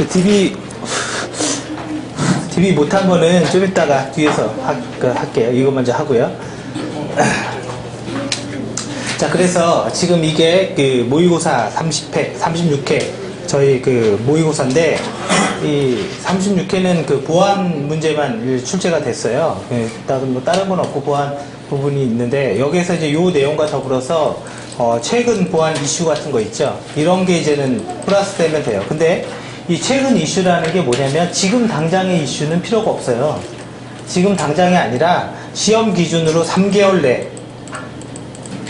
DB 못한 거는 좀 이따가 뒤에서 할게요. 이거 먼저 하고요. 자, 그래서 지금 이게 그 모의고사 30회, 36회 저희 그 모의고사인데 이 36회는 그 보안 문제만 출제가 됐어요. 다른 건 없고 보안 부분이 있는데 여기에서 이제 요 내용과 더불어서 최근 보안 이슈 같은 거 있죠. 이런 게 이제는 플러스 되면 돼요. 근데 이 최근 이슈라는 게 뭐냐면 지금 당장의 이슈는 필요가 없어요. 지금 당장이 아니라 시험 기준으로 3개월 내.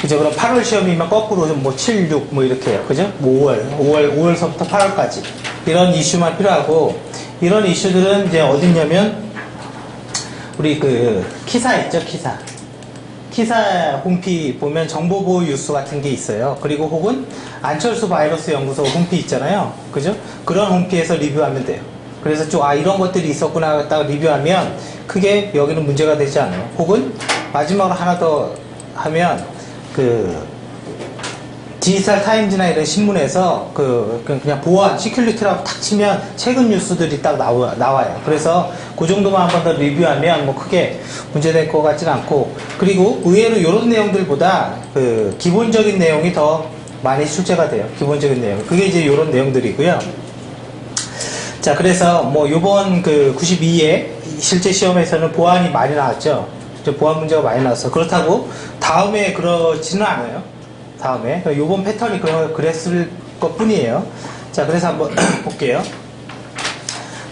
그죠? 그럼 8월 시험이면 거꾸로 뭐 7, 6 뭐 이렇게 해요. 그죠? 뭐 5월서부터 8월까지. 이런 이슈만 필요하고, 이런 이슈들은 이제 어딨냐면, 우리 그, 키사 있죠? 키사 홈피 보면 정보보호 뉴스 같은 게 있어요. 그리고 혹은 안철수 바이러스 연구소 홈피 있잖아요. 그죠? 그런 홈피에서 리뷰하면 돼요. 그래서 좀, 이런 것들이 있었구나 딱 리뷰하면 크게 여기는 문제가 되지 않아요. 혹은 마지막으로 하나 더 하면, 디지털 타임즈나 이런 신문에서 그냥 보안, 시큐리티라고 탁 치면 최근 뉴스들이 딱 나와요. 그래서 그 정도만 한 번 더 리뷰하면 뭐 크게 문제될 것 같지는 않고, 그리고 의외로 이런 내용들보다 기본적인 내용이 더 많이 출제가 돼요. 기본적인 내용. 그게 이제 이런 내용들이고요. 자, 그래서 뭐 요번 92회 실제 시험에서는 보안이 많이 나왔죠. 보안 문제가 많이 나왔어. 그렇다고 다음에 그러지는 않아요. 다음에 요번 패턴이 그랬을 것 뿐이에요. 자, 그래서 한번 볼게요.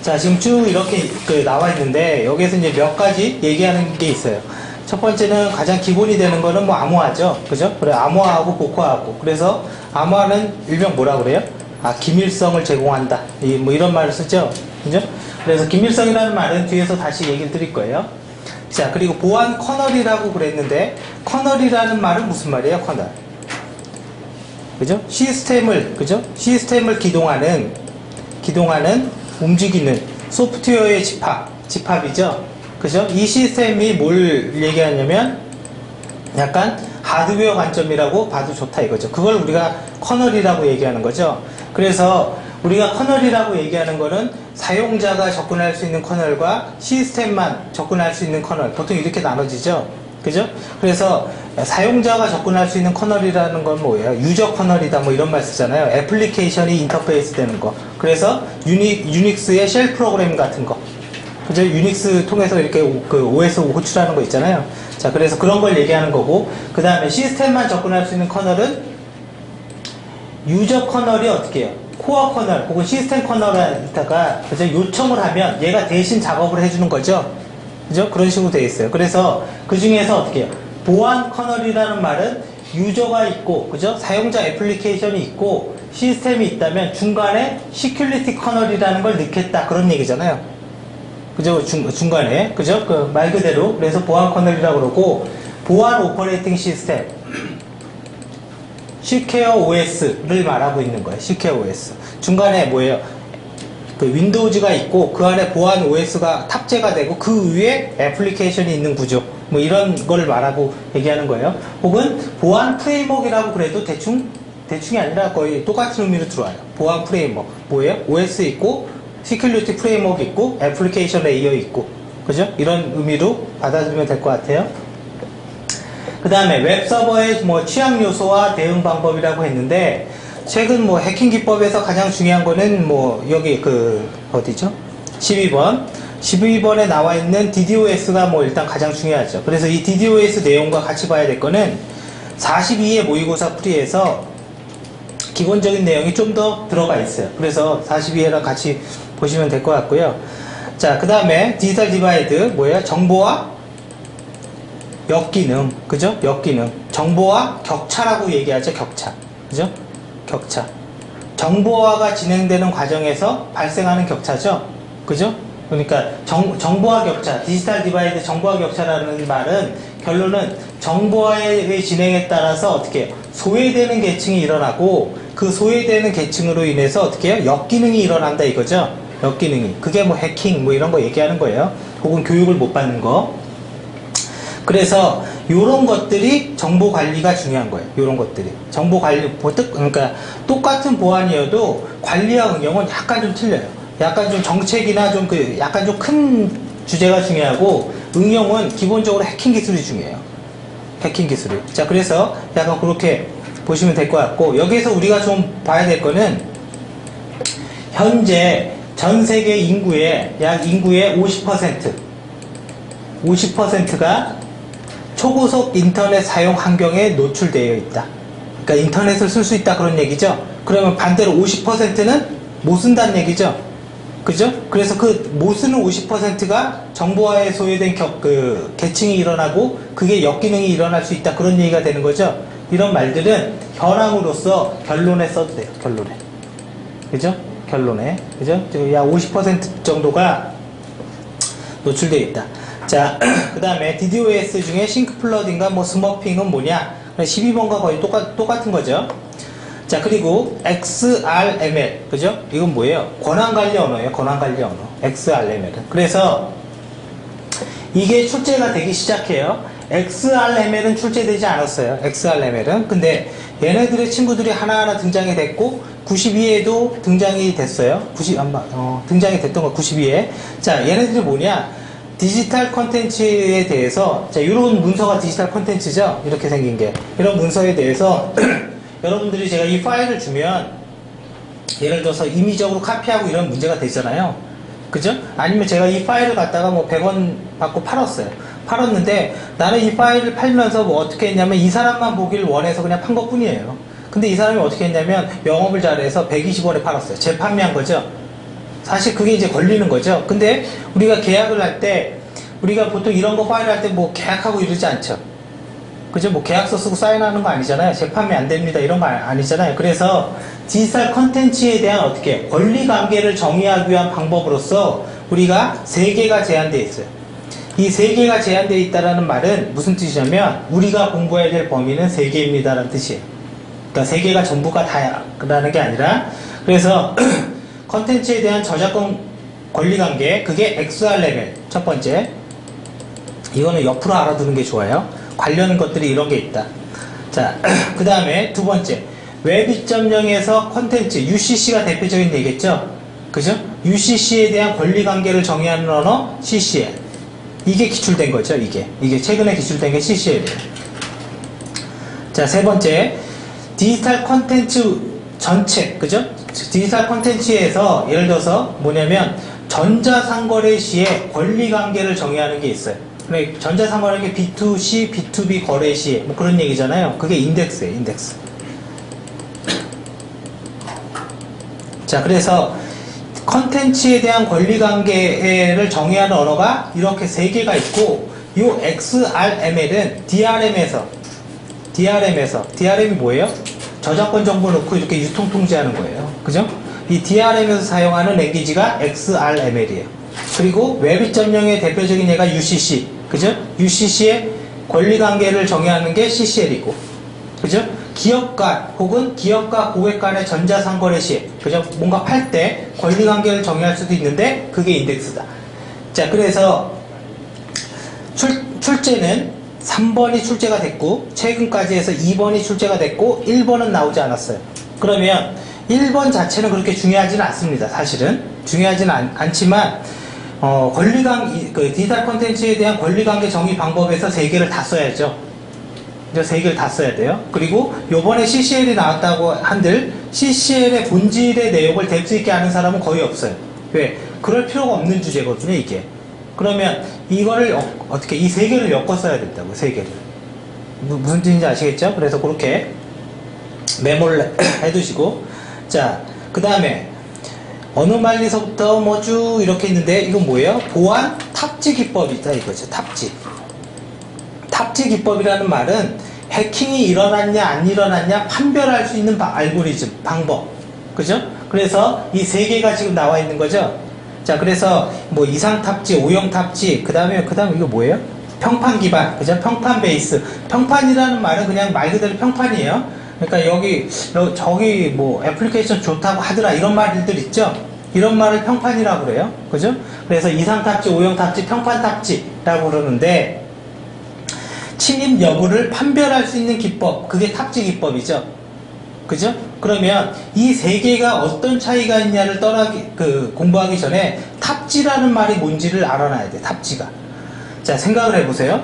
자, 지금 쭉 이렇게 나와 있는데 여기에서 이제 몇 가지 얘기하는 게 있어요. 첫 번째는 가장 기본이 되는 거는 뭐 암호화죠. 그죠? 그래, 암호화하고 복화하고. 그래서 암호화는 일명 뭐라 그래요? 기밀성을 제공한다. 뭐 이런 말을 쓰죠. 그죠? 그래서 기밀성이라는 말은 뒤에서 다시 얘기를 드릴 거예요. 자, 그리고 보안 커널이라고 그랬는데, 커널이라는 말은 무슨 말이에요? 커널. 그죠? 시스템을 기동하는, 움직이는 소프트웨어의 집합이죠? 그죠? 이 시스템이 뭘 얘기하냐면, 약간 하드웨어 관점이라고 봐도 좋다 이거죠. 그걸 우리가 커널이라고 얘기하는 거죠. 그래서 우리가 커널이라고 얘기하는 거는 사용자가 접근할 수 있는 커널과 시스템만 접근할 수 있는 커널, 보통 이렇게 나눠지죠. 그죠? 그래서 사용자가 접근할 수 있는 커널이라는 건 뭐예요? 유저 커널이다 뭐 이런 말 쓰잖아요. 애플리케이션이 인터페이스 되는 거. 그래서 유닉스의 쉘 프로그램 같은 거. 그죠? 유닉스 통해서 이렇게 OS 호출하는 거 있잖아요. 자, 그래서 그런 걸 얘기하는 거고, 그 다음에 시스템만 접근할 수 있는 커널은 유저 커널이 어떻게 해요? 코어 커널 혹은 시스템 커널에다가 그죠? 요청을 하면 얘가 대신 작업을 해주는 거죠. 그죠? 그런 식으로 되어 있어요. 그래서 그 중에서 어떻게 해요? 보안 커널이라는 말은 유저가 있고, 그죠? 사용자 애플리케이션이 있고, 시스템이 있다면 중간에 시큐리티 커널이라는 걸 넣겠다. 그런 얘기잖아요. 그죠? 중간에. 그죠? 말 그대로. 그래서 보안 커널이라고 그러고, 보안 오퍼레이팅 시스템. 시퀘어 OS를 말하고 있는 거예요. 시퀘어 OS. 중간에 뭐예요? 윈도우즈가 있고 그 안에 보안 OS가 탑재가 되고 그 위에 애플리케이션이 있는 구조, 뭐 이런 걸 말하고 얘기하는 거예요. 혹은 보안 프레임워크라고 그래도 대충이 아니라 거의 똑같은 의미로 들어와요. 보안 프레임워크 뭐예요? OS 있고 시큐리티 프레임워크 있고 애플리케이션 레이어 있고, 그죠? 이런 의미로 받아들이면 될 것 같아요. 그 다음에 웹서버의 뭐 취약 요소와 대응 방법이라고 했는데, 최근 뭐 해킹 기법에서 가장 중요한 거는 뭐 여기 어디죠? 12번에 나와 있는 DDoS가 뭐 일단 가장 중요하죠. 그래서 이 DDoS 내용과 같이 봐야 될 거는 42회 모의고사 풀이에서 기본적인 내용이 좀 더 들어가 있어요. 그래서 42회랑 같이 보시면 될 것 같고요. 자, 그 다음에 디지털 디바이드 뭐예요? 정보와 역기능, 그죠? 역기능. 정보와 격차라고 얘기하죠. 격차. 그죠? 격차. 정보화가 진행되는 과정에서 발생하는 격차죠. 그죠? 그러니까 정보화 격차, 디지털 디바이드 정보화 격차라는 말은 결론은 정보화의 진행에 따라서 어떻게 해요? 소외되는 계층이 일어나고 그 소외되는 계층으로 인해서 어떻게 해요? 역기능이 일어난다 이거죠. 역기능이. 그게 뭐 해킹 뭐 이런 거 얘기하는 거예요. 혹은 교육을 못 받는 거. 그래서 요런 것들이 정보 관리가 중요한 거예요. 요런 것들이. 정보 관리, 그러니까 똑같은 보안이어도 관리와 응용은 약간 좀 틀려요. 약간 좀 정책이나 좀 약간 좀 큰 주제가 중요하고, 응용은 기본적으로 해킹 기술이 중요해요. 해킹 기술이. 자, 그래서 약간 그렇게 보시면 될 것 같고, 여기에서 우리가 좀 봐야 될 거는, 현재 전 세계 인구의 약 인구의 50%가 초고속 인터넷 사용 환경에 노출되어 있다. 그러니까 인터넷을 쓸 수 있다 그런 얘기죠. 그러면 반대로 50%는 못 쓴다는 얘기죠. 그죠? 그래서 그 못 쓰는 50%가 정보화에 소외된 계층이 일어나고 그게 역기능이 일어날 수 있다 그런 얘기가 되는 거죠. 이런 말들은 현황으로서 결론에 써도 돼요. 결론에. 그죠? 결론에. 그죠? 약 50% 정도가 노출되어 있다. 자, 그 다음에 DDoS 중에 싱크플러딩과 뭐 스머핑은 뭐냐? 12번과 거의 똑같은 거죠. 자, 그리고 XRML, 그죠? 이건 뭐예요? 권한관리 언어예요. 권한관리 언어. XRML은. 그래서 이게 출제가 되기 시작해요. XRML은 출제되지 않았어요. XRML은. 근데 얘네들의 친구들이 하나하나 등장이 됐고 92에도 등장이 됐어요. 등장이 됐던 거 92에. 자, 얘네들이 뭐냐? 디지털 콘텐츠에 대해서, 자, 이런 문서가 디지털 콘텐츠죠? 이렇게 생긴 게. 이런 문서에 대해서 여러분들이 제가 이 파일을 주면 예를 들어서 임의적으로 카피하고 이런 문제가 되잖아요. 그죠? 아니면 제가 이 파일을 갖다가 뭐 100원 받고 팔았어요. 팔았는데 나는 이 파일을 팔면서 뭐 어떻게 했냐면 이 사람만 보길 원해서 그냥 판 것 뿐이에요. 근데 이 사람이 어떻게 했냐면 영업을 잘해서 120원에 팔았어요. 재판매한 거죠. 사실 그게 이제 걸리는 거죠. 근데 우리가 계약을 할 때 우리가 보통 이런 거 파일 할 때 뭐 계약하고 이러지 않죠. 그죠? 뭐 계약서 쓰고 사인하는 거 아니잖아요. 재판매 안 됩니다. 이런 거 아니잖아요. 그래서 디지털 컨텐츠에 대한 어떻게 권리관계를 정의하기 위한 방법으로서 우리가 3개가 제한되어 있어요. 이 3개가 제한되어 있다는 말은 무슨 뜻이냐면 우리가 공부해야 될 범위는 3개입니다 라는 뜻이에요. 그러니까 3개가 전부가 다라는 게 아니라, 그래서 컨텐츠에 대한 저작권 권리관계, 그게 XRML 첫 번째. 이거는 옆으로 알아두는 게 좋아요. 관련 것들이 이런 게 있다. 자, 그 다음에 두 번째, 웹 2.0에서 컨텐츠, UCC가 대표적인 얘기겠죠? 그죠? UCC에 대한 권리관계를 정의하는 언어, CCL. 이게 기출된 거죠, 이게 최근에 기출된 게 CCL이에요. 자, 세 번째, 디지털 컨텐츠 전체, 그죠? 디지털 컨텐츠에서 예를 들어서 뭐냐면 전자상거래 시에 권리관계를 정의하는 게 있어요. 전자상거래 게 B2C, B2B 거래 시에 뭐 그런 얘기잖아요. 그게 인덱스예요, 인덱스. 자, 그래서 컨텐츠에 대한 권리관계를 정의하는 언어가 이렇게 3개가 있고, 이 XRML은 DRM이 뭐예요? 저작권 정보 넣고 이렇게 유통 통제하는 거예요. 그죠? 이 DRM에서 사용하는 랭귀지가 XRML이에요. 그리고 웹 2.0의 대표적인 예가 UCC. 그죠? UCC의 권리관계를 정의하는 게 CCL이고. 그죠? 기업 간 혹은 기업과 고객 간의 전자상거래 시에, 그죠? 뭔가 팔 때 권리관계를 정의할 수도 있는데 그게 인덱스다. 자, 그래서 출제는 3번이 출제가 됐고 최근까지 해서 2번이 출제가 됐고 1번은 나오지 않았어요. 그러면 1번 자체는 그렇게 중요하지는 않습니다. 사실은 중요하지는 않지만 디지털 콘텐츠에 대한 권리관계 정의 방법에서 3개를 다 써야죠. 3개를 다 써야 돼요. 그리고 요번에 CCL이 나왔다고 한들 CCL의 본질의 내용을 뎁스 있게 아는 사람은 거의 없어요. 왜? 그럴 필요가 없는 주제거든요, 이게. 그러면 이거를 어떻게 이 3개를 엮어 써야 된다고, 3개를. 무슨 뜻인지 아시겠죠? 그래서 그렇게 메모를 해두시고, 자, 그 다음에 어느 말리서부터 뭐 쭉 이렇게 있는데 이건 뭐예요? 보안 탑지 기법이다 이거죠. 탑지 기법이라는 말은 해킹이 일어났냐 안 일어났냐 판별할 수 있는 알고리즘, 방법. 그죠? 그래서 이 3개가 지금 나와 있는 거죠. 자, 그래서 뭐 이상 탑지, 오형 탑지, 그 다음에 이거 뭐예요? 평판 기반, 그죠? 평판 베이스. 평판이라는 말은 그냥 말 그대로 평판이에요. 그러니까 저기 뭐 애플리케이션 좋다고 하더라 이런 말들 있죠? 이런 말을 평판이라고 그래요. 그죠? 그래서 이상 탑지, 오형 탑지, 평판 탑지라고 그러는데, 침입 여부를 판별할 수 있는 기법, 그게 탑지 기법이죠. 그죠? 그러면 이 세 개가 어떤 차이가 있냐를 공부하기 전에 탑지라는 말이 뭔지를 알아놔야 돼, 탑지가. 자, 생각을 해보세요.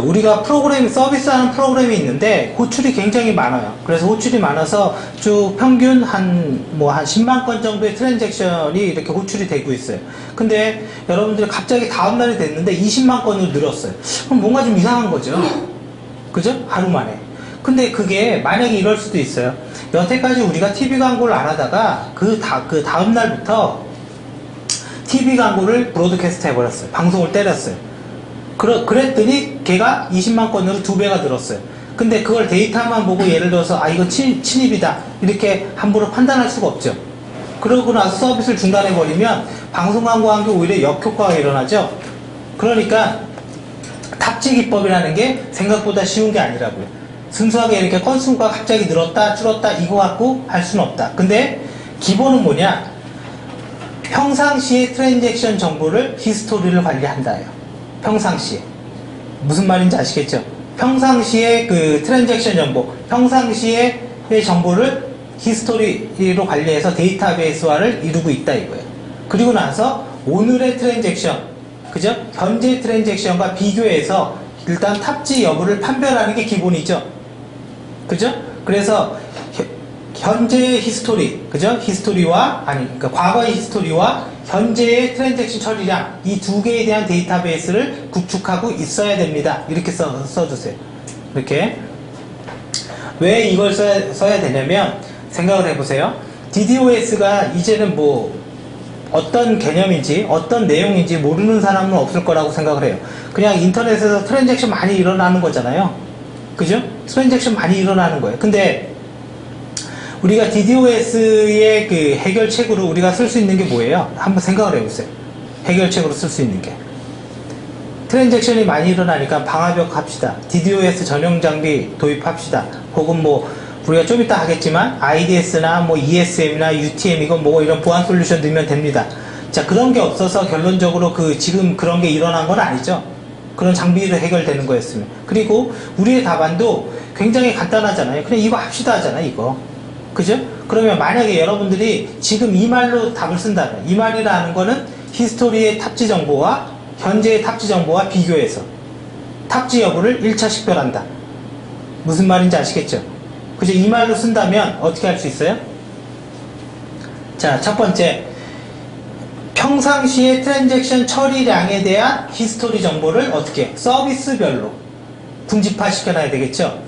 우리가 서비스하는 프로그램이 있는데, 호출이 굉장히 많아요. 그래서 호출이 많아서 쭉 평균 한 10만 건 정도의 트랜잭션이 이렇게 호출이 되고 있어요. 근데 여러분들이 갑자기 다음날이 됐는데 20만 건으로 늘었어요. 그럼 뭔가 좀 이상한 거죠. 그죠? 하루 만에. 근데 그게 만약에 이럴 수도 있어요. 여태까지 우리가 TV 광고를 안 하다가 그 다음날부터 TV 광고를 브로드캐스트 해버렸어요. 방송을 때렸어요. 그랬더니 걔가 20만 건으로 2배가 늘었어요. 근데 그걸 데이터만 보고 예를 들어서 이거 침입이다 이렇게 함부로 판단할 수가 없죠. 그러고 나서 서비스를 중단해버리면 방송 광고한 게 오히려 역효과가 일어나죠. 그러니까 탑지 기법이라는 게 생각보다 쉬운 게 아니라고요. 순수하게 이렇게 건수가 갑자기 늘었다 줄었다 이거 갖고 할 수는 없다. 근데 기본은 뭐냐, 평상시에 트랜잭션 정보를 히스토리를 관리한다예요. 평상시에. 무슨 말인지 아시겠죠? 평상시에 트랜잭션 정보, 평상시에 정보를 히스토리로 관리해서 데이터베이스화를 이루고 있다 이거예요. 그리고 나서 오늘의 트랜잭션, 그죠? 현재 트랜잭션과 비교해서 일단 탑지 여부를 판별하는 게 기본이죠. 그죠? 그래서 현재의 히스토리, 그죠? 그러니까 과거의 히스토리와 현재의 트랜잭션 처리량, 이 두 개에 대한 데이터베이스를 구축하고 있어야 됩니다. 이렇게 써주세요. 이렇게. 왜 이걸 써야 되냐면, 생각을 해보세요. DDoS가 이제는 어떤 개념인지, 어떤 내용인지 모르는 사람은 없을 거라고 생각을 해요. 그냥 인터넷에서 트랜잭션 많이 일어나는 거잖아요. 그죠? 트랜잭션 많이 일어나는 거예요. 근데, 우리가 DDoS의 해결책으로 우리가 쓸 수 있는 게 뭐예요? 한번 생각을 해보세요. 해결책으로 쓸 수 있는 게. 트랜잭션이 많이 일어나니까 방화벽 합시다. DDoS 전용 장비 도입합시다. 혹은 우리가 좀 이따 하겠지만, IDS나 ESM이나 UTM 이런 보안 솔루션 넣으면 됩니다. 자, 그런 게 없어서 결론적으로 지금 그런 게 일어난 건 아니죠. 그런 장비로 해결되는 거였으면. 그리고 우리의 답안도 굉장히 간단하잖아요. 그냥 이거 합시다 하잖아요, 이거. 그죠? 그러면 만약에 여러분들이 지금 이 말로 답을 쓴다면, 이 말이라는 거는 히스토리의 탑지 정보와 현재의 탑지 정보와 비교해서 탑지 여부를 1차 식별한다. 무슨 말인지 아시겠죠? 그죠? 이 말로 쓴다면 어떻게 할 수 있어요? 자, 첫 번째, 평상시의 트랜잭션 처리량에 대한 히스토리 정보를 어떻게 서비스별로 분집화 시켜놔야 되겠죠?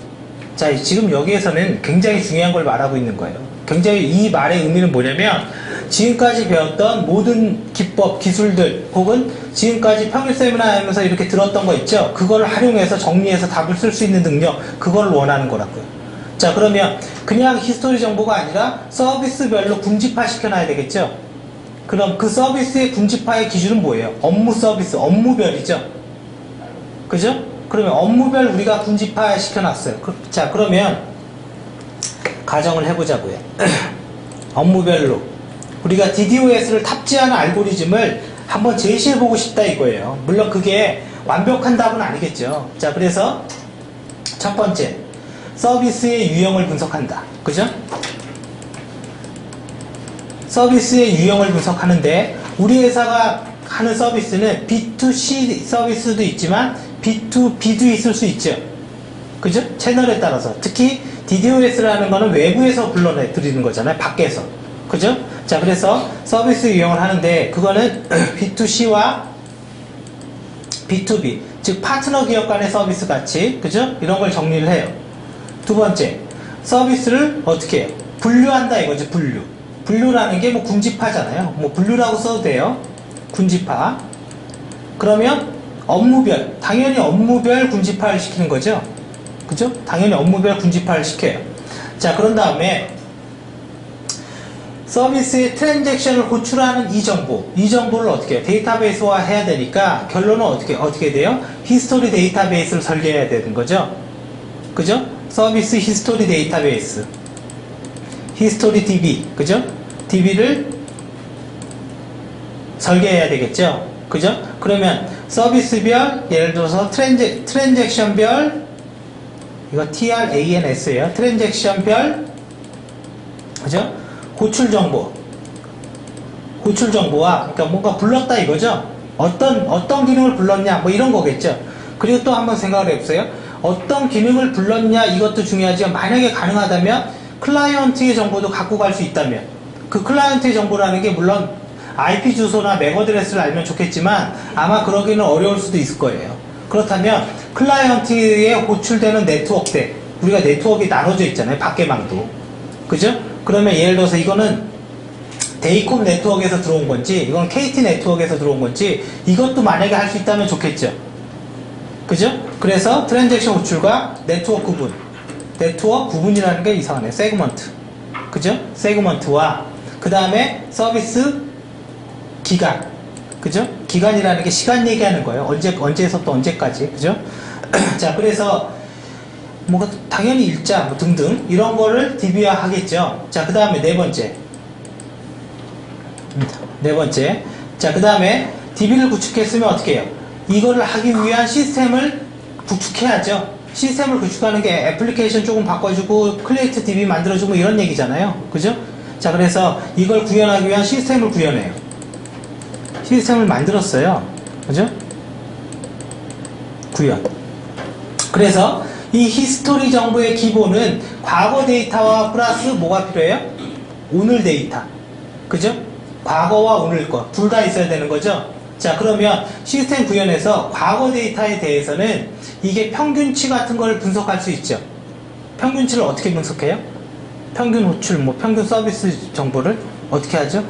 자, 지금 여기에서는 굉장히 중요한 걸 말하고 있는 거예요. 굉장히 이 말의 의미는 뭐냐면, 지금까지 배웠던 모든 기법, 기술들, 혹은 지금까지 평일 세미나 하면서 이렇게 들었던 거 있죠? 그걸 활용해서 정리해서 답을 쓸 수 있는 능력, 그걸 원하는 거라고요. 자, 그러면 그냥 히스토리 정보가 아니라 서비스별로 분집화 시켜놔야 되겠죠? 그럼 그 서비스의 분집화의 기준은 뭐예요? 업무 서비스, 업무별이죠? 그죠? 그러면 업무별 우리가 분집화 시켜놨어요. 자, 그러면 가정을 해보자고요. 업무별로 우리가 DDoS를 탑재하는 알고리즘을 한번 제시해보고 싶다 이거예요. 물론 그게 완벽한 답은 아니겠죠. 자, 그래서 첫 번째, 서비스의 유형을 분석한다. 그죠? 서비스의 유형을 분석하는데, 우리 회사가 하는 서비스는 B2C 서비스도 있지만 B2B도 있을 수 있죠. 그죠? 채널에 따라서. 특히 DDoS라는 거는 외부에서 불러내 드리는 거잖아요. 밖에서. 그죠? 자, 그래서 서비스 유형을 하는데, 그거는 B2C와 B2B, 즉 파트너 기업 간의 서비스 같이, 그죠? 이런 걸 정리를 해요. 두 번째, 서비스를 어떻게 해요? 분류한다 이거죠. 분류라는 게 군집화잖아요. 분류라고 써도 돼요. 군집화. 그러면 업무별, 당연히 업무별 군집화를 시키는 거죠. 그죠? 당연히 업무별 군집화를 시켜요. 자, 그런 다음에 서비스의 트랜잭션을 호출하는 이 정보를 어떻게 해요? 데이터베이스화 해야 되니까 결론은 어떻게 돼요? 히스토리 데이터베이스를 설계해야 되는 거죠. 그죠? 서비스 히스토리 데이터베이스, 히스토리 DB, 그죠? DB를 설계해야 되겠죠. 그죠? 그러면 서비스별, 예를 들어서 트랜잭션별 이거 TRANS예요. 트랜잭션별, 그죠? 호출 정보. 호출 정보와, 그러니까 뭔가 불렀다 이거죠? 어떤 기능을 불렀냐, 뭐 이런 거겠죠? 그리고 또 한번 생각을 해보세요. 어떤 기능을 불렀냐, 이것도 중요하지만, 만약에 가능하다면, 클라이언트의 정보도 갖고 갈 수 있다면, 그 클라이언트의 정보라는 게 물론, IP 주소나 맥 어드레스를 알면 좋겠지만, 아마 그러기는 어려울 수도 있을 거예요. 그렇다면, 클라이언트에 호출되는 네트워크대, 우리가 네트워크가 나눠져 있잖아요. 밖에망도. 그죠? 그러면 예를 들어서 이거는 데이콤 네트워크에서 들어온 건지, 이건 KT 네트워크에서 들어온 건지, 이것도 만약에 할 수 있다면 좋겠죠. 그죠? 그래서 트랜잭션 호출과 네트워크 구분. 네트워크 구분이라는 게 이상하네요. 세그먼트. 그죠? 세그먼트와, 그 다음에 서비스 기간. 그죠? 기간이라는 게 시간 얘기하는 거예요. 언제에서부터 언제까지. 그죠? 자, 그래서, 뭐, 당연히 일자, 뭐 등등, 이런 거를 DB화 하겠죠. 자, 그 다음에 네 번째. 자, 그 다음에 DB를 구축했으면 어떻게 해요? 이거를 하기 위한 시스템을 구축해야죠. 시스템을 구축하는 게 애플리케이션 조금 바꿔주고, 클리에이트 DB 만들어주고 이런 얘기잖아요. 그죠? 자, 그래서 이걸 구현하기 위한 시스템을 구현해요. 시스템을 만들었어요. 그죠? 구현. 그래서 이 히스토리 정보의 기본은 과거 데이터와 플러스 뭐가 필요해요? 오늘 데이터. 그죠? 과거와 오늘 거. 둘 다 있어야 되는 거죠? 자, 그러면 시스템 구현에서 과거 데이터에 대해서는 이게 평균치 같은 걸 분석할 수 있죠. 평균치를 어떻게 분석해요? 평균 호출, 뭐 평균 서비스 정보를 어떻게 하죠?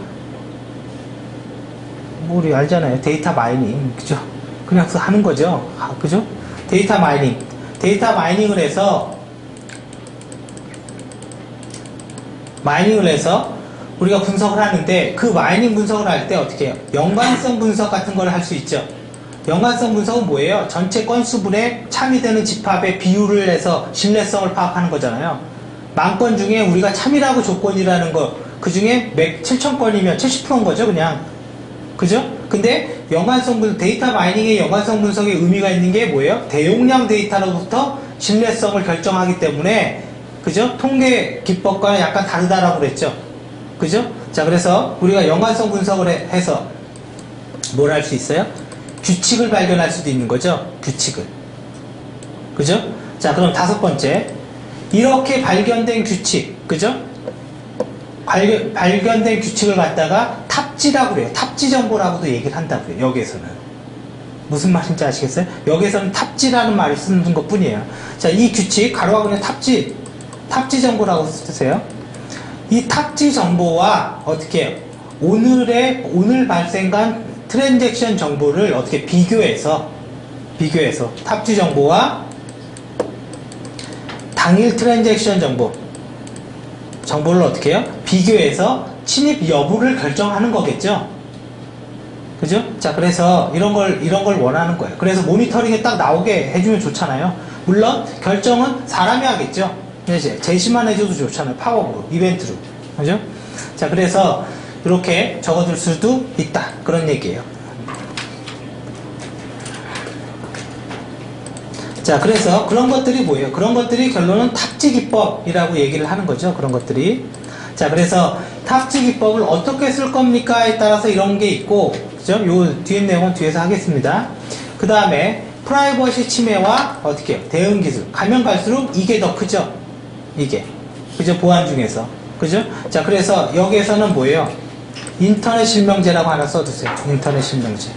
뭐 우리 알잖아요. 데이터 마이닝. 그죠? 그냥 하는 거죠. 그죠? 데이터 마이닝. 데이터 마이닝을 해서 우리가 분석을 하는데, 그 마이닝 분석을 할 때 어떻게 해요? 연관성 분석 같은 걸 할 수 있죠. 연관성 분석은 뭐예요? 전체 건수분에 참여되는 집합의 비율을 해서 신뢰성을 파악하는 거잖아요. 10,000건 중에 우리가 참여라고 조건이라는 거, 그 중에 7,000건이면 70%인 거죠, 그냥. 그죠? 근데 데이터 마이닝의 연관성 분석의 의미가 있는 게 뭐예요? 대용량 데이터로부터 신뢰성을 결정하기 때문에, 그죠? 통계 기법과는 약간 다르다라고 그랬죠. 그죠? 자, 그래서 우리가 연관성 분석을 해서 뭘 할 수 있어요? 규칙을 발견할 수도 있는 거죠. 규칙을. 그죠? 자, 그럼 다섯 번째. 이렇게 발견된 규칙. 그죠? 발견된 규칙을 갖다가 탑지라고 그래요. 탑지 정보라고도 얘기를 한다고요. 여기에서는. 무슨 말인지 아시겠어요? 여기에서는 탑지라는 말을 쓰는 것 뿐이에요. 자, 이 규칙, 가로하고 있는 탑지 정보라고 쓰세요. 이 탑지 정보와 어떻게 해요? 오늘 발생한 트랜잭션 정보를 어떻게 비교해서 탑지 정보와 당일 트랜잭션 정보를 어떻게 해요? 비교해서 침입 여부를 결정하는 거겠죠? 그죠? 자, 그래서 이런 걸 원하는 거예요. 그래서 모니터링에 딱 나오게 해주면 좋잖아요. 물론, 결정은 사람이 하겠죠? 제시만 해줘도 좋잖아요. 팝업으로, 이벤트로. 그죠? 자, 그래서 이렇게 적어둘 수도 있다. 그런 얘기예요. 자, 그래서 그런 것들이 뭐예요? 그런 것들이 결론은 탑지 기법이라고 얘기를 하는 거죠. 그런 것들이. 자, 그래서 탑지 기법을 어떻게 쓸 겁니까에 따라서 이런 게 있고, 그죠? 요 뒤에 내용은 뒤에서 하겠습니다. 그 다음에 프라이버시 침해와 어떻게 해요? 대응 기술. 가면 갈수록 이게 더 크죠? 이게. 그죠? 보안 중에서. 그죠? 자, 그래서 여기에서는 뭐예요? 인터넷 실명제라고 하나 써두세요. 인터넷 실명제.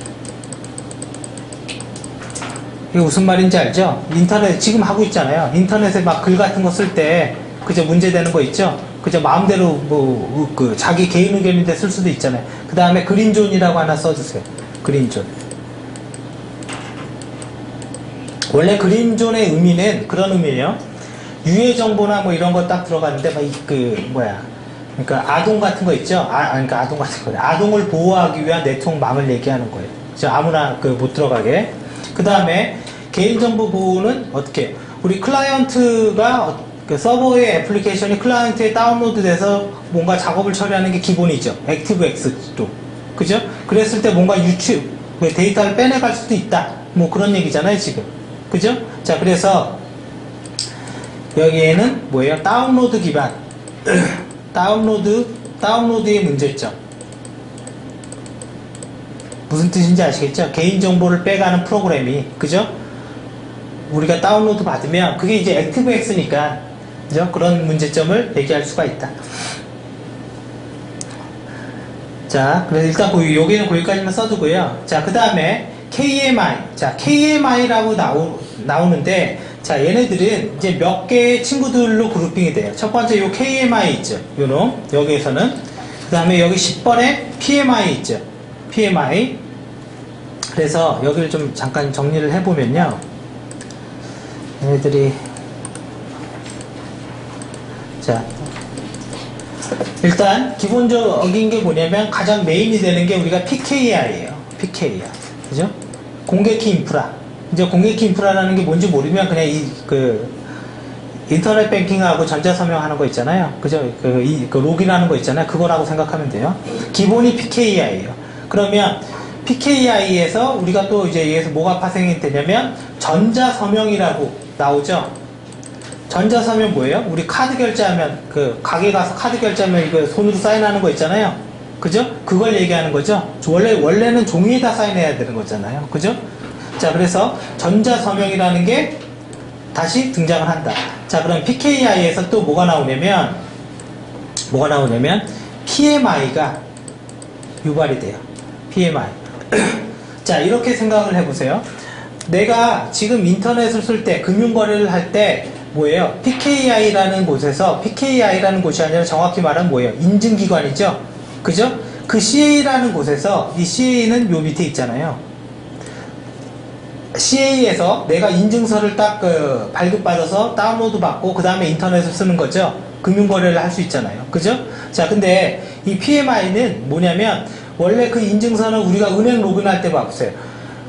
이게 무슨 말인지 알죠? 인터넷 지금 하고 있잖아요. 인터넷에 막 글 같은 거 쓸 때, 그죠? 문제되는 거 있죠? 그죠? 마음대로 자기 개인 의견인데 쓸 수도 있잖아요. 그 다음에 그린존이라고 하나 써주세요. 그린존. 원래 그린존의 의미는 그런 의미예요. 유해 정보나 뭐 이런 거 딱 들어갔는데, 그러니까 아동 같은 거 있죠? 그러니까 아동 같은 거래. 아동을 보호하기 위한 네트워크망을 얘기하는 거예요. 그죠? 아무나 못 들어가게. 그 다음에 개인정보 보호는 어떻게 해요? 우리 클라이언트가 서버의 애플리케이션이 클라이언트에 다운로드 돼서 뭔가 작업을 처리하는 게 기본이죠. 액티브엑스도. 그죠? 그랬을 때 뭔가 데이터를 빼내갈 수도 있다. 뭐 그런 얘기잖아요, 지금. 그죠? 자, 그래서 여기에는 뭐예요? 다운로드 기반. 다운로드의 문제점. 무슨 뜻인지 아시겠죠? 개인정보를 빼가는 프로그램이, 그죠? 우리가 다운로드 받으면, 그게 이제 액티브엑스니까, 그죠? 그런 문제점을 얘기할 수가 있다. 자, 그래서 일단 여기는 거기까지만 써두고요. 자, 그 다음에 KMI. 자, KMI라고 나오는데, 자, 얘네들은 이제 몇 개의 친구들로 그룹핑이 돼요. 첫 번째 요 KMI 있죠. 요 놈. 여기에서는. 그 다음에 여기 10번에 PMI 있죠. PMI. 그래서 여기를 좀 잠깐 정리를 해보면요. 얘네들이, 자, 일단 기본적인 게 뭐냐면 가장 메인이 되는 게 우리가 PKI예요. PKI. 그죠? 공개키 인프라. 이제 공개키 인프라라는 게 뭔지 모르면 그냥 인터넷 뱅킹하고 전자서명 하는 거 있잖아요. 그죠? 그 로그인하는 거 있잖아요. 그거라고 생각하면 돼요. 기본이 PKI예요. 그러면 PKI에서 우리가 또 이제 여기에서 뭐가 파생이 되냐면 전자서명이라고 나오죠. 전자서명 뭐예요? 우리 카드 결제하면 가게 가서 카드 결제하면 이거 손으로 사인하는 거 있잖아요. 그죠? 그걸 얘기하는 거죠. 원래는 종이에다 사인해야 되는 거잖아요. 그죠? 자, 그래서 전자서명이라는 게 다시 등장을 한다. 자, 그럼 PKI에서 또 뭐가 나오냐면 PMI가 유발이 돼요. PMI. 자, 이렇게 생각을 해보세요. 내가 지금 인터넷을 쓸 때, 금융거래를 할 때 뭐예요? PKI라는 곳이 아니라 정확히 말하면 뭐예요? 인증기관이죠? 그죠? 그 CA라는 곳에서, 이 CA는 요 밑에 있잖아요. CA에서 내가 인증서를 딱 발급받아서 다운로드 받고 그 다음에 인터넷을 쓰는 거죠. 금융거래를 할 수 있잖아요. 그죠? 자, 근데 이 PMI는 뭐냐면 원래 그 인증서는 우리가 은행 로그인할 때 봐보세요.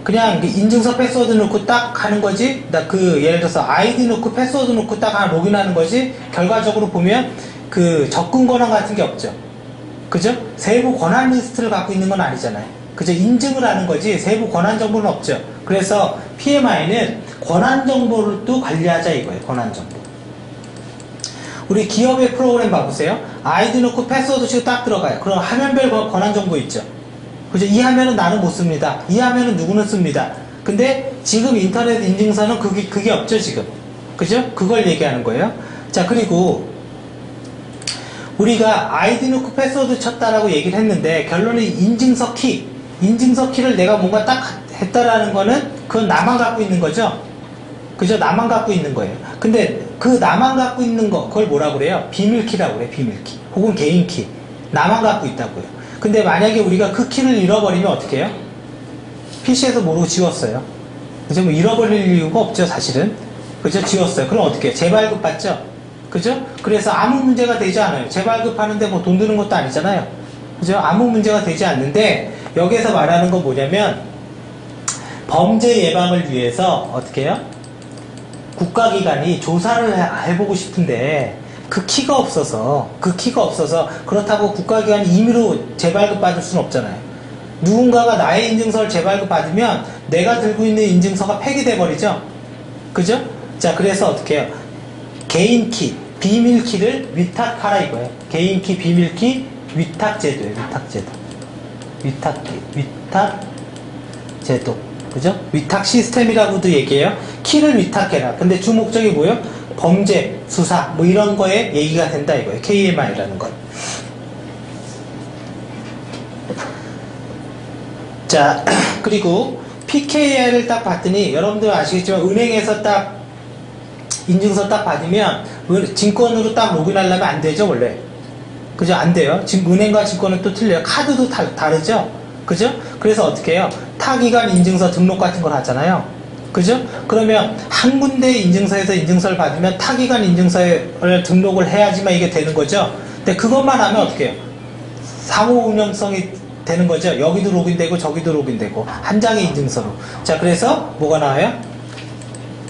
그냥 인증서 패스워드 넣고 딱 하는 거지. 예를 들어서 아이디 넣고 패스워드 넣고 딱 로그인하는 거지. 결과적으로 보면 접근 권한 같은 게 없죠. 그죠? 세부 권한 리스트를 갖고 있는 건 아니잖아요. 그죠? 인증을 하는 거지 세부 권한 정보는 없죠. 그래서 PMI는 권한 정보를 또 관리하자 이거예요. 권한 정보. 우리 기업의 프로그램 봐보세요. 아이디 넣고 패스워드 치고 딱 들어가요. 그럼 화면별 권한 정보 있죠. 그죠? 이 화면은 나는 못 씁니다. 이 화면은 누구는 씁니다. 근데 지금 인터넷 인증서는 그게 없죠, 지금. 그죠? 그걸 얘기하는 거예요. 자, 그리고 우리가 아이디 넣고 패스워드 쳤다라고 얘기를 했는데 결론은 인증서 키를 내가 뭔가 딱 했다라는 거는 그건 나만 갖고 있는 거죠. 그죠? 나만 갖고 있는 거예요. 근데 그 나만 갖고 있는 거 그걸 뭐라고 그래요? 비밀키라고 그래. 비밀키 혹은 개인키. 나만 갖고 있다고요. 근데 만약에 우리가 그 키를 잃어버리면 어떻게 해요? PC에서 모르고 지웠어요. 그죠? 뭐 잃어버릴 이유가 없죠, 사실은. 그죠? 지웠어요. 그럼 어떻게 해요? 재발급 받죠? 그죠? 그래서 아무 문제가 되지 않아요. 재발급하는데 뭐 돈 드는 것도 아니잖아요. 그죠? 아무 문제가 되지 않는데 여기서 말하는 건 뭐냐면 범죄 예방을 위해서 어떻게 해요? 국가기관이 조사를 해보고 싶은데 그 키가 없어서 그렇다고 국가기관이 임의로 재발급 받을 수는 없잖아요. 누군가가 나의 인증서를 재발급 받으면 내가 들고 있는 인증서가 폐기돼 버리죠. 그죠? 자, 그래서 어떻게 해요? 개인키, 비밀키를 위탁하라 이거예요. 개인키, 비밀키, 위탁제도예요. 위탁제도. 그죠? 위탁 시스템이라고도 얘기해요. 키를 위탁해라. 근데 주 목적이 뭐예요? 범죄, 수사, 뭐 이런 거에 얘기가 된다 이거예요. KMI라는 건. 자, 그리고 PKI를 딱 봤더니 여러분들 아시겠지만 은행에서 딱 인증서 딱 받으면 증권으로 딱 로그인하려면 안 되죠, 원래. 그죠? 안 돼요. 지금 은행과 증권은 또 틀려요. 카드도 다르죠? 그죠? 그래서 어떻게 해요? 타기관 인증서 등록 같은 걸 하잖아요. 그죠? 그러면 한 군데 인증서에서 인증서를 받으면 타기관 인증서를 등록을 해야지만 이게 되는 거죠. 근데 그것만 하면 어떻게 해요? 상호 운영성이 되는 거죠. 여기도 로그인되고 저기도 로그인되고 한 장의 인증서로. 자, 그래서 뭐가 나와요?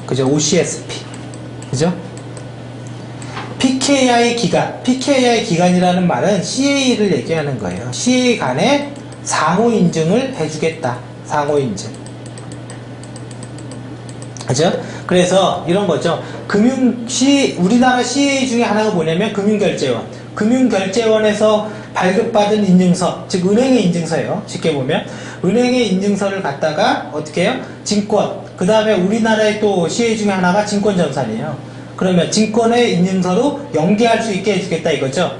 그죠? OCSP. 그죠? PKI 기간이라는 말은 CA를 얘기하는 거예요. CA 간에 상호 인증을 해주겠다. 상호 인증. 그죠? 그래서 이런 거죠. 우리나라 CA 중에 하나가 뭐냐면 금융결제원. 금융결제원에서 발급받은 인증서, 즉 은행의 인증서예요. 쉽게 보면 은행의 인증서를 갖다가 어떻게 해요? 증권. 그 다음에 우리나라의 또 CA 중에 하나가 증권전산이에요. 그러면 증권의 인증서로 연계할 수 있게 해주겠다 이거죠.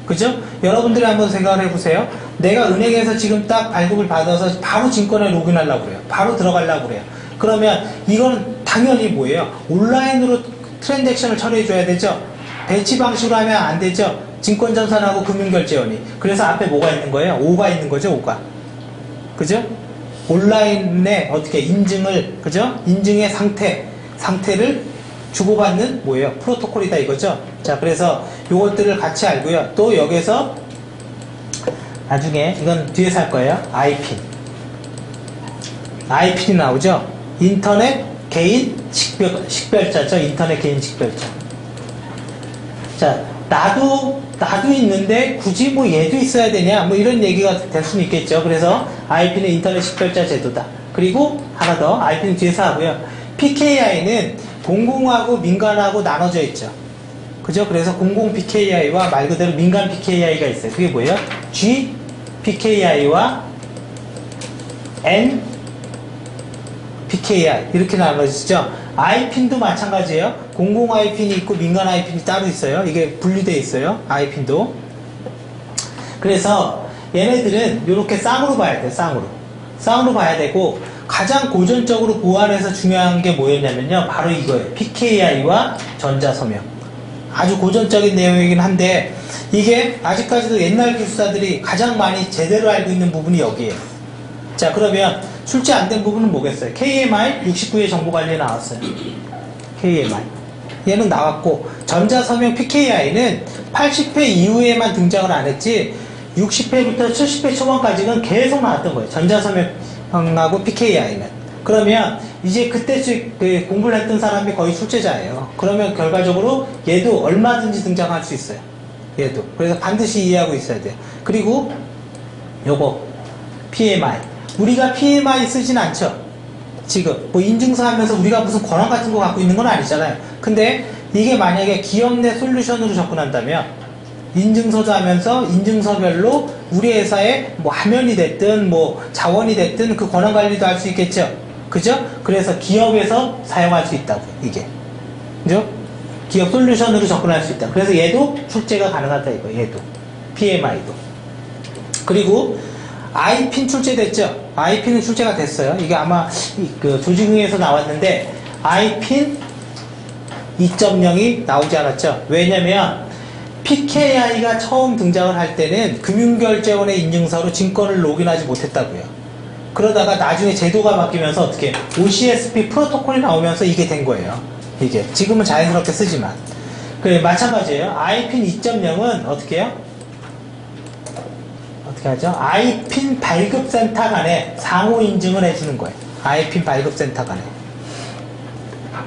그죠? 여러분들이 한번 생각을 해보세요. 내가 은행에서 지금 딱 발급을 받아서 바로 증권에 로그인하려고 그래요. 바로 들어가려고 그래요. 그러면 이건 당연히 뭐예요? 온라인으로 트랜잭션을 처리해줘야 되죠. 배치 방식으로 하면 안 되죠. 증권전산하고 금융결제원이. 그래서 앞에 뭐가 있는 거예요? O가 있는 거죠. O가. 그죠? 온라인에 어떻게 인증을, 그죠? 인증의 상태를 주고받는 뭐예요? 프로토콜이다 이거죠. 자, 그래서 요것들을 같이 알고요. 또 여기서 나중에 이건 뒤에서 할 거예요. IPN이 나오죠. 인터넷 개인 식별자죠. 인터넷 개인 식별자. 자, 나도 있는데 굳이 뭐 얘도 있어야 되냐? 뭐 이런 얘기가 될 수는 있겠죠. 그래서 IP는 인터넷 식별자 제도다. 그리고 하나 더, IP는 뒤에서 하고요. PKI는 공공하고 민간하고 나눠져 있죠. 그죠? 그래서 공공 PKI와 말 그대로 민간 PKI가 있어요. 그게 뭐예요? G PKI와 N PKI 이렇게 나눠지죠. IPN도 마찬가지예요. 공공 IPN이 있고 민간 IPN이 따로 있어요. 이게 분리되어 있어요. IPN도. 그래서 얘네들은 이렇게 쌍으로 봐야 돼요. 쌍으로 봐야 되고 가장 고전적으로 보안해서 중요한 게 뭐였냐면요. 바로 이거예요. PKI와 전자서명. 아주 고전적인 내용이긴 한데 이게 아직까지도 옛날 기술사들이 가장 많이 제대로 알고 있는 부분이 여기에요. 자, 그러면 출제 안 된 부분은 뭐겠어요? KMI 69회 정보관리에 나왔어요. KMI. 얘는 나왔고 전자서명 PKI는 80회 이후에만 등장을 안 했지 60회부터 70회 초반까지는 계속 나왔던 거예요. 전자서명하고 PKI는. 그러면 이제 그때 공부를 했던 사람이 거의 출제자예요. 그러면 결과적으로 얘도 얼마든지 등장할 수 있어요. 얘도. 그래서 반드시 이해하고 있어야 돼요. 그리고 요거 PMI. 우리가 PMI 쓰진 않죠. 지금 뭐 인증서 하면서 우리가 무슨 권한 같은 거 갖고 있는 건 아니잖아요. 근데 이게 만약에 기업 내 솔루션으로 접근한다면 인증서도 하면서 인증서별로 우리 회사의 뭐 화면이 됐든 뭐 자원이 됐든 그 권한 관리도 할 수 있겠죠. 그죠? 그래서 기업에서 사용할 수 있다고 이게. 그죠? 기업 솔루션으로 접근할 수 있다. 그래서 얘도 출제가 가능하다 이거. 얘도 PMI도. 그리고 IPN 출제됐죠? IP는 출제가 됐어요. 이게 아마 그 조직응에서 나왔는데 IPN 2.0이 나오지 않았죠? 왜냐면 PKI가 처음 등장을 할 때는 금융결제원의 인증서로 증권을 로그인하지 못했다고요. 그러다가 나중에 제도가 바뀌면서 어떻게 OCSP 프로토콜이 나오면서 이게 된 거예요. 이게 지금은 자연스럽게 쓰지만 그래 마찬가지예요. IPN 2.0은 어떻게 해요? 어떻게 하죠? IPN 발급센터 간에 상호 인증을 해주는 거예요. IPN 발급센터 간에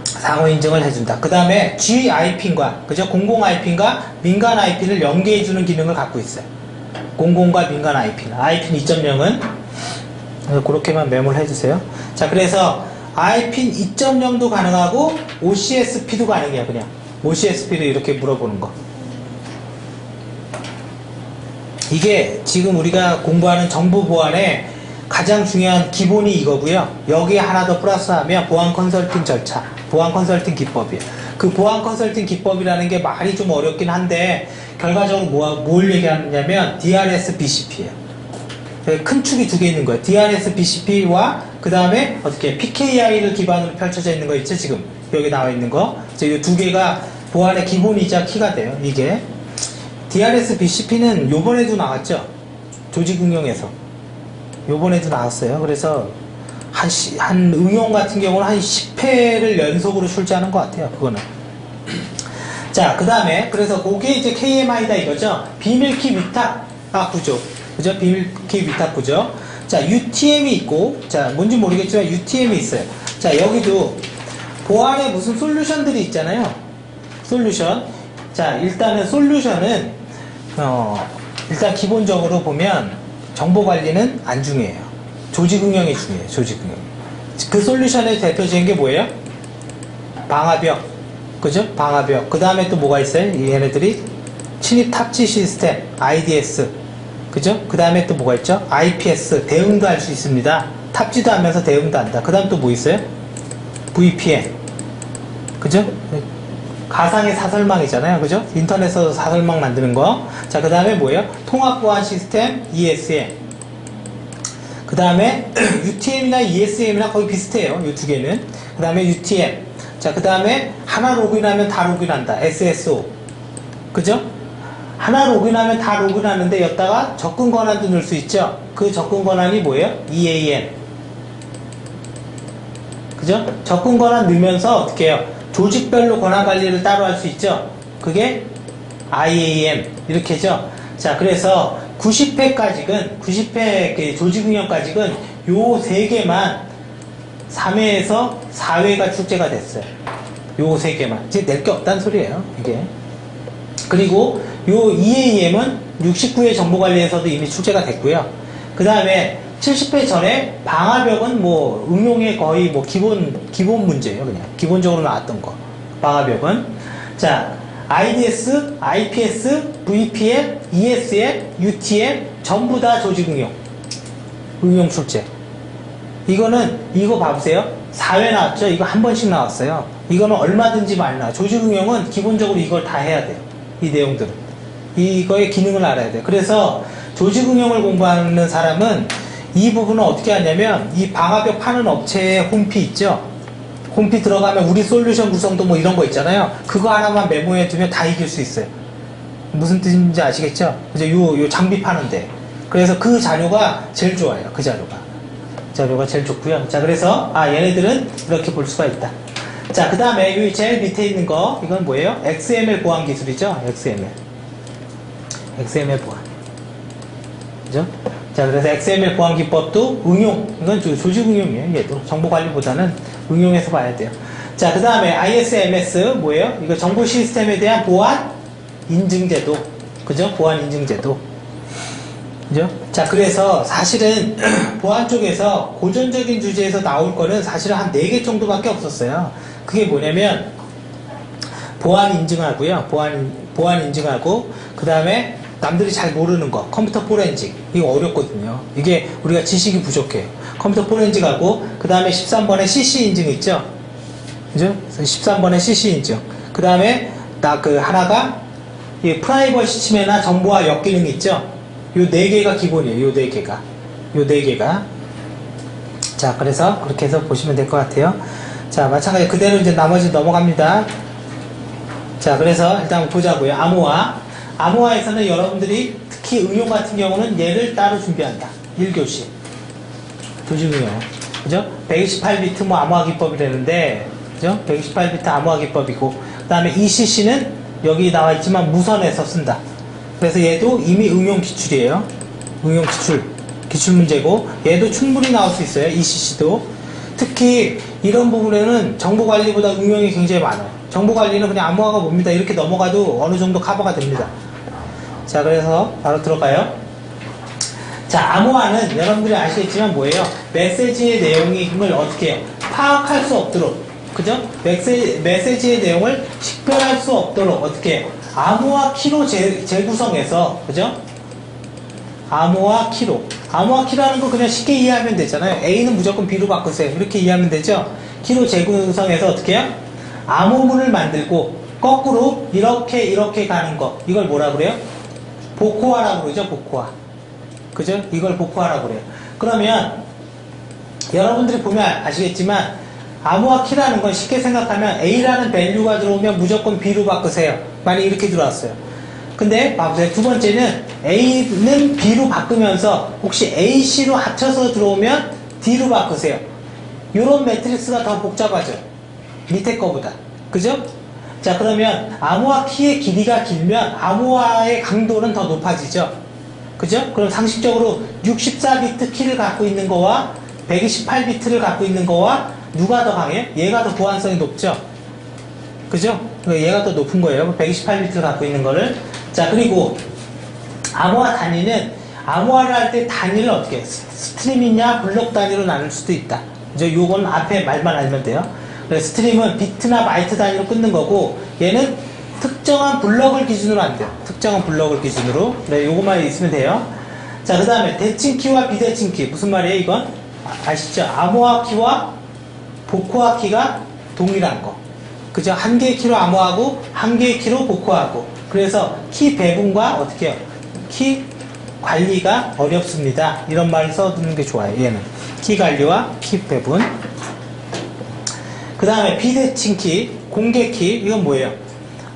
상호 인증을 해준다. 그 다음에 GIPN과 그죠? 공공 IPN과 민간 IPN을 연계해주는 기능을 갖고 있어요. 공공과 민간 IPN. IPN 2.0은 그렇게만 메모를 해주세요. 자, 그래서 IPN 2.0도 가능하고 OCSP도 가능해요. 그냥 OCSP도 이렇게 물어보는 거. 이게 지금 우리가 공부하는 정보 보안의 가장 중요한 기본이 이거고요. 여기에 하나 더 플러스하면 보안 컨설팅 절차, 보안 컨설팅 기법이에요. 그 보안 컨설팅 기법이라는 게 말이 좀 어렵긴 한데 결과적으로 뭘 얘기하느냐면 DRS BCP예요. 큰 축이 두 개 있는 거예요. DRS BCP와 그 다음에 어떻게 PKI를 기반으로 펼쳐져 있는 거 있죠? 지금 여기 나와 있는 거. 이 두 개가 보안의 기본이자 키가 돼요. 이게 DRS BCP는 요번에도 나왔죠. 조직응용에서 요번에도 나왔어요. 그래서 한 응용 같은 경우는 한 10회를 연속으로 출제하는 것 같아요. 그거는. 자, 그 다음에 그래서 그게 이제 KMI다 이거죠. 비밀키 위탁 구조. 그죠? 비밀키 위탁 구조. 자, UTM이 있고, 자, 뭔지 모르겠지만 UTM이 있어요. 자, 여기도 보안에 무슨 솔루션들이 있잖아요. 솔루션. 자, 일단은 솔루션은 일단 기본적으로 보면 정보 관리는 안 중요해요. 조직 응용이 중요해요. 조직 응용. 그 솔루션의 대표적인 게 뭐예요? 방화벽. 그죠? 방화벽. 그 다음에 또 뭐가 있어요? 얘네들이 침입 탑재 시스템, IDS. 그죠? 그 다음에 또 뭐가 있죠? IPS. 대응도 할 수 있습니다. 탑재도 하면서 대응도 한다. 그 다음 또 뭐 있어요? VPN. 그죠? 가상의 사설망이잖아요. 그죠? 인터넷에서 사설망 만드는 거. 자, 그 다음에 뭐예요? 통합보안 시스템, ESM. 그 다음에 UTM이나 ESM이나 거의 비슷해요. 이 두 개는. 그 다음에 UTM. 자, 그 다음에 하나 로그인하면 다 로그인한다. SSO. 그죠? 하나 로그인하면 다 로그인하는데 여기다가 접근 권한도 넣을 수 있죠? 그 접근 권한이 뭐예요? EAM. 그죠? 접근 권한 넣으면서 어떻게 해요? 조직별로 권한 관리를 따로 할 수 있죠? 그게 IAM. 이렇게죠? 자, 그래서 90회까지는, 90회 그 조직 운영까지는 요 세 개만 3회에서 4회가 출제가 됐어요. 요 세 개만. 이제 낼 게 없다는 소리예요, 이게. 그리고 요 EAM은 69회 정보관리에서도 이미 출제가 됐고요. 그 다음에 70회 전에 방화벽은 뭐 응용의 거의 뭐 기본 문제예요, 그냥. 기본적으로 나왔던 거. 방화벽은. 자, IDS, IPS, VPN, ESM, UTM 전부 다 조직 응용 출제. 이거는 이거 봐보세요. 4회 나왔죠? 이거 한 번씩 나왔어요. 이거는 얼마든지 많이 나와요. 조직 응용은 기본적으로 이걸 다 해야 돼요. 이 내용들은. 이거의 기능을 알아야 돼요. 그래서 조직 응용을 공부하는 사람은 이 부분은 어떻게 하냐면 이 방화벽 파는 업체의 홈피 있죠? 홈피 들어가면 우리 솔루션 구성도 뭐 이런 거 있잖아요. 그거 하나만 메모해 두면 다 이길 수 있어요. 무슨 뜻인지 아시겠죠? 이제 요 장비 파는데. 그래서 그 자료가 제일 좋아요. 그 자료가 제일 좋고요. 자, 그래서 얘네들은 이렇게 볼 수가 있다. 자, 그 다음에 이 제일 밑에 있는 거 이건 뭐예요? XML 보안 기술이죠? XML 보안. 그죠? 자, 그래서 XML 보안 기법도 응용, 이건 조직 응용이에요. 얘도 정보 관리보다는 응용해서 봐야 돼요. 자, 그 다음에 ISMS 뭐예요? 이거 정보 시스템에 대한 보안 인증제도. 그죠? 보안 인증제도. 그죠? 자, 그래서 사실은 보안 쪽에서 고전적인 주제에서 나올 거는 사실은 한 4개 정도밖에 없었어요. 그게 뭐냐면 보안 인증하고요. 보안 인증하고 그 다음에 남들이 잘 모르는 거 컴퓨터 포렌식. 이거 어렵거든요. 이게 우리가 지식이 부족해요. 컴퓨터 포렌식하고 그 다음에 13번에 CC 인증 있죠? 그죠? 13번에 CC 인증. 그 다음에 하나가 이 프라이버시 침해나 정보화 역기능 있죠? 요 4개가 기본이에요. 요 4개가. 자, 그래서 그렇게 해서 보시면 될 것 같아요. 자, 마찬가지로 그대로 이제 나머지 넘어갑니다. 자, 그래서 일단 보자고요. 암호화에서는 여러분들이 특히 응용 같은 경우는 얘를 따로 준비한다. 1교시. 조직 응용. 그죠? 128비트 뭐 암호화 기법이라는데, 그죠? 128비트 암호화 기법이고, 그 다음에 ECC는 여기 나와 있지만 무선에서 쓴다. 그래서 얘도 이미 응용 기출이에요. 응용 기출 문제고, 얘도 충분히 나올 수 있어요. ECC도. 특히 이런 부분에는 정보 관리보다 응용이 굉장히 많아요. 정보 관리는 그냥 암호화가 뭡니다. 이렇게 넘어가도 어느 정도 커버가 됩니다. 자, 그래서 바로 들어가요. 자, 암호화는 여러분들이 아시겠지만 뭐예요? 메시지의 내용을 어떻게 해요? 파악할 수 없도록. 그죠? 메시지의 내용을 식별할 수 없도록 어떻게 해요? 암호화 키로 재구성해서, 그죠? 암호화 키로. 암호화 키라는 거 그냥 쉽게 이해하면 되잖아요. A는 무조건 B로 바꾸세요. 이렇게 이해하면 되죠? 키로 재구성해서 어떻게 해요? 암호문을 만들고 거꾸로 이렇게 가는 거. 이걸 뭐라 그래요? 복호화라고 그러죠? 복호화. 그죠? 이걸 복호화라고 그래요. 그러면 여러분들이 보면 아시겠지만 암호화 키라는 건 쉽게 생각하면 A라는 밸류가 들어오면 무조건 B로 바꾸세요. 만약 이렇게 들어왔어요. 근데 봐보세요. 두 번째는 A는 B로 바꾸면서 혹시 AC로 합쳐서 들어오면 D로 바꾸세요. 이런 매트릭스가 더 복잡하죠. 밑에 거보다. 그죠? 자, 그러면 암호화 키의 길이가 길면 암호화의 강도는 더 높아지죠. 그죠? 그럼 상식적으로 64비트 키를 갖고 있는 거와 128비트를 갖고 있는 거와 누가 더 강해요? 얘가 더 보안성이 높죠. 그죠? 얘가 더 높은 거예요. 128비트를 갖고 있는 거를. 자, 그리고 암호화 단위는 암호화를 할 때 단위를 어떻게 해? 스트림이냐 블록 단위로 나눌 수도 있다. 이제 요건 앞에 말만 알면 돼요. 그래서 스트림은 비트나 바이트 단위로 끊는 거고, 얘는 특정한 블럭을 기준으로 안 돼요. 특정한 블럭을 기준으로. 네, 요것만 있으면 돼요. 자, 그 다음에 대칭 키와 비대칭 키. 무슨 말이에요, 이건? 아시죠? 암호화 키와 복호화 키가 동일한 거. 그죠? 한 개의 키로 암호하고, 한 개의 키로 복호하고. 그래서 키 배분과 어떻게 해요? 키 관리가 어렵습니다. 이런 말을 써두는 게 좋아요, 얘는. 키 관리와 키 배분. 그 다음에 비대칭 키, 공개 키. 이건 뭐예요?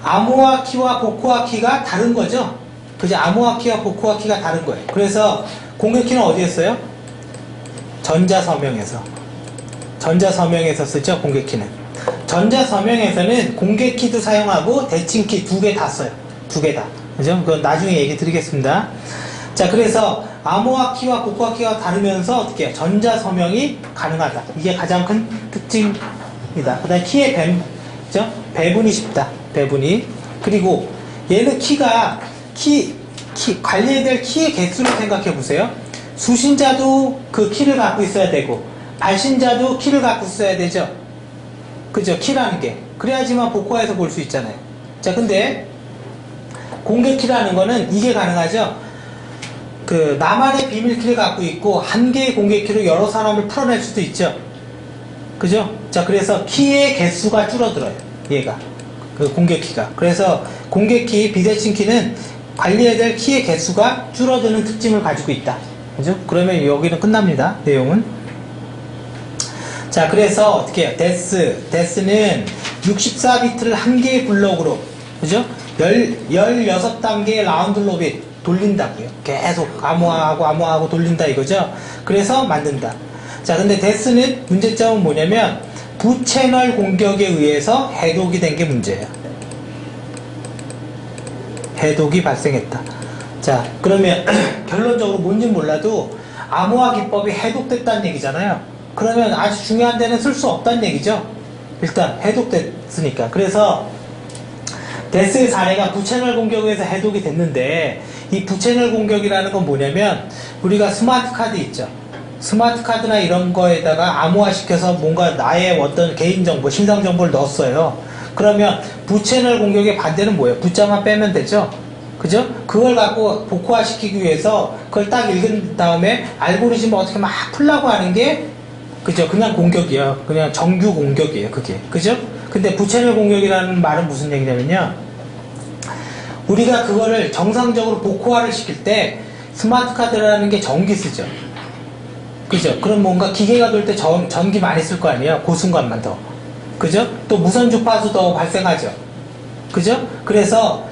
암호화 키와 복호화 키가 다른 거죠? 그죠? 암호화 키와 복호화 키가 다른 거예요. 그래서 공개 키는 어디에 써요? 전자서명에서. 전자서명에서 쓰죠, 공개 키는. 전자서명에서는 공개 키도 사용하고 대칭 키 두 개 다 써요. 두 개 다. 그죠? 그건 나중에 얘기 드리겠습니다. 자, 그래서 암호화 키와 복호화 키가 다르면서 어떻게 해요? 전자서명이 가능하다. 이게 가장 큰 특징입니다. 그 다음에 키의 배분이 쉽다. 배분이. 그리고 얘는 키가 관리해야 될 키의 개수를 생각해 보세요. 수신자도 그 키를 갖고 있어야 되고, 발신자도 키를 갖고 있어야 되죠. 그죠? 키라는 게. 그래야지만 복호화해서 볼 수 있잖아요. 자, 근데 공개 키라는 거는 이게 가능하죠. 그 나만의 비밀 키를 갖고 있고, 한 개의 공개 키로 여러 사람을 풀어낼 수도 있죠. 그죠? 자, 그래서 키의 개수가 줄어들어요. 얘가. 그 공개 키가. 그래서 공개 키, 비대칭 키는 관리해야 될 키의 개수가 줄어드는 특징을 가지고 있다. 그죠? 그러면 여기는 끝납니다. 내용은. 자, 그래서 어떻게 해요? 데스는 64비트를 한 개의 블록으로, 그죠? 16단계의 라운드 로빗 돌린다고요. 계속 암호화하고 돌린다 이거죠? 그래서 만든다. 자, 근데 데스는 문제점은 뭐냐면, 부채널 공격에 의해서 해독이 된 게 문제예요. 해독이 발생했다. 자, 그러면 결론적으로 뭔지 몰라도 암호화 기법이 해독됐다는 얘기잖아요. 그러면 아주 중요한 데는 쓸 수 없다는 얘기죠. 일단 해독됐으니까. 그래서 데스의 사례가 부채널 공격에 의해서 해독이 됐는데, 이 부채널 공격이라는 건 뭐냐면, 우리가 스마트 카드 있죠. 스마트 카드나 이런 거에다가 암호화 시켜서 뭔가 나의 어떤 개인정보, 신상정보를 넣었어요. 그러면 부채널 공격의 반대는 뭐예요? 부자만 빼면 되죠? 그죠? 그걸 갖고 복호화 시키기 위해서 그걸 딱 읽은 다음에 알고리즘을 어떻게 막 풀라고 하는 게, 그죠? 그냥 공격이에요. 그냥 정규 공격이에요, 그게. 그죠? 근데 부채널 공격이라는 말은 무슨 얘기냐면요. 우리가 그거를 정상적으로 복호화를 시킬 때 스마트 카드라는 게 전기 쓰죠. 그죠? 그럼 뭔가 기계가 돌 때 전기 많이 쓸 거 아니에요? 그 순간만 더. 그죠? 또 무선 주파수 더 발생하죠. 그죠? 그래서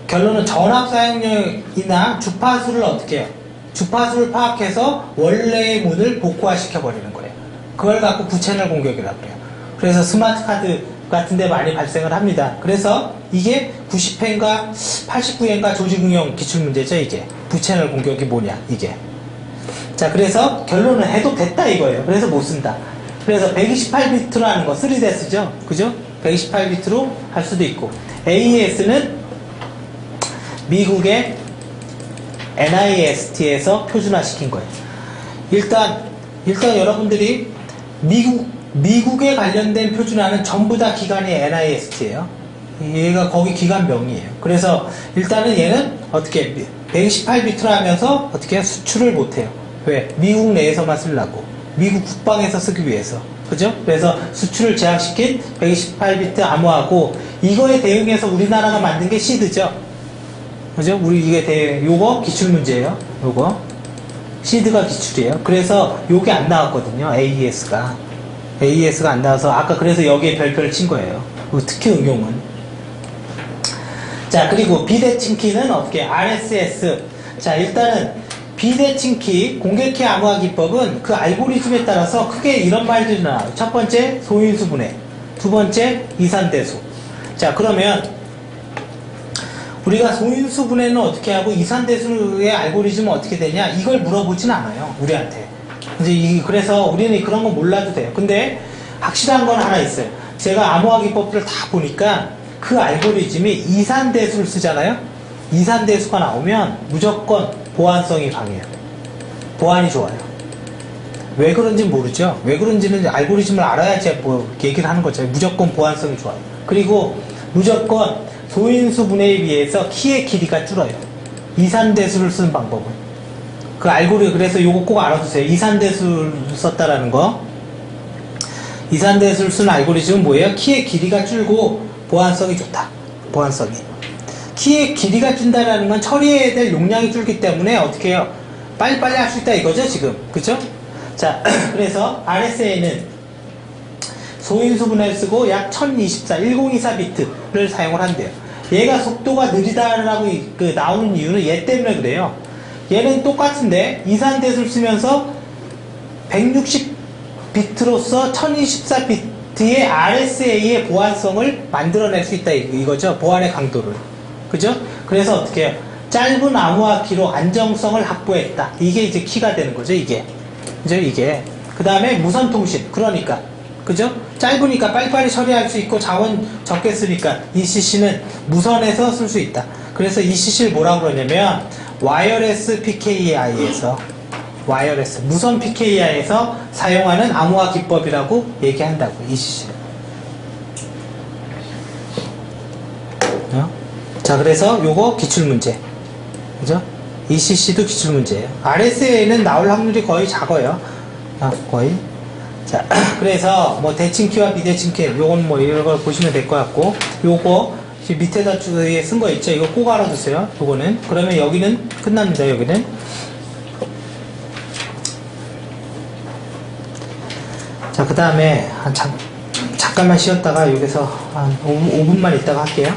결론은 전압 사용량이나 주파수를 어떻게 해요? 주파수를 파악해서 원래의 문을 복호화 시켜버리는 거예요. 그걸 갖고 부채널 공격이라고 그래요. 그래서 스마트 카드 같은 데 많이 발생을 합니다. 그래서 이게 90회인가 89회인가 조직응용 기출문제죠, 이게. 부채널 공격이 뭐냐, 이게. 자, 그래서 결론은 해독됐다 이거예요. 그래서 못 쓴다. 그래서 128비트로 하는 거 3Ds죠, 그죠? 128비트로 할 수도 있고, AES는 미국의 NIST에서 표준화 시킨 거예요. 일단 여러분들이 미국에 관련된 표준화는 전부 다 기관이 NIST예요. 얘가 거기 기관명이에요. 그래서 일단은 얘는 어떻게 128비트로 하면서 어떻게 수출을 못해요. 왜? 미국 내에서만 쓰려고. 미국 국방에서 쓰기 위해서. 그죠? 그래서 수출을 제약시킨 128비트 암호하고, 이거에 대응해서 우리나라가 만든 게 시드죠. 그죠? 요거 기출문제예요. 요거. 시드가 기출이에요. 그래서 요게 안 나왔거든요. AES가 안 나와서, 아까 그래서 여기에 별표를 친 거예요. 특히 응용은. 자, 그리고 비대칭 키는 어떻게? RSS. 자, 일단은 비대칭 키, 공개 키 암호화 기법은 그 알고리즘에 따라서 크게 이런 말들이 나와요. 첫 번째, 소인수 분해. 두 번째, 이산대수. 자, 그러면 우리가 소인수 분해는 어떻게 하고 이산대수의 알고리즘은 어떻게 되냐? 이걸 물어보진 않아요, 우리한테. 그래서 우리는 그런 거 몰라도 돼요. 근데 확실한 건 하나 있어요. 제가 암호화 기법들을 다 보니까 그 알고리즘이 이산대수를 쓰잖아요. 이산대수가 나오면 무조건 보안성이 강해요. 보안이 좋아요. 왜 그런지 모르죠. 왜 그런지는 알고리즘을 알아야지 뭐 얘기를 하는 거죠. 무조건 보안성이 좋아요. 그리고 무조건 소인수 분해에 비해서 키의 길이가 줄어요. 이산대수를 쓰는 방법은. 그 알고리즘, 그래서 요거 꼭 알아두세요. 이산대수를 썼다라는 거. 이산대수를 쓰는 알고리즘은 뭐예요? 키의 길이가 줄고 보안성이 좋다. 보안성이. 키의 길이가 준다라는 건 처리해야 될 용량이 줄기 때문에 어떻게 해요? 빨리빨리 할 수 있다 이거죠, 지금. 그죠? 자, 그래서 RSA는 소인수 분해를 쓰고 약 1024비트를 사용을 한대요. 얘가 속도가 느리다라고 나오는 이유는 얘 때문에 그래요. 얘는 똑같은데 이산대수를 쓰면서 160비트로서 1024비트의 RSA의 보안성을 만들어낼 수 있다 이거죠. 보안의 강도를. 그죠? 그래서 어떻게 해요? 짧은 암호화 키로 안정성을 확보했다. 이게 이제 키가 되는 거죠, 이게. 그죠? 이게. 그 다음에 무선통신. 그러니까. 그죠? 짧으니까 빨리빨리 처리할 수 있고 자원 적게 쓰니까 ECC는 무선에서 쓸 수 있다. 그래서 ECC를 뭐라고 그러냐면 와이어레스 PKI에서 무선 PKI에서 사용하는 암호화 기법이라고 얘기한다고, ECC를. 자, 그래서 요거 기출문제. 그죠? ECC도 기출문제예요. RSA는 나올 확률이 거의 작아요. 거의. 자, 그래서 뭐 대칭키와 비대칭키, 요건 뭐 이런 걸 보시면 될 것 같고, 요거 밑에다 쓴 거 있죠? 이거 꼭 알아두세요. 요거는. 그러면 여기는 끝납니다. 여기는. 자, 그 다음에 잠깐만 쉬었다가 여기서 한 5분만 있다가 할게요.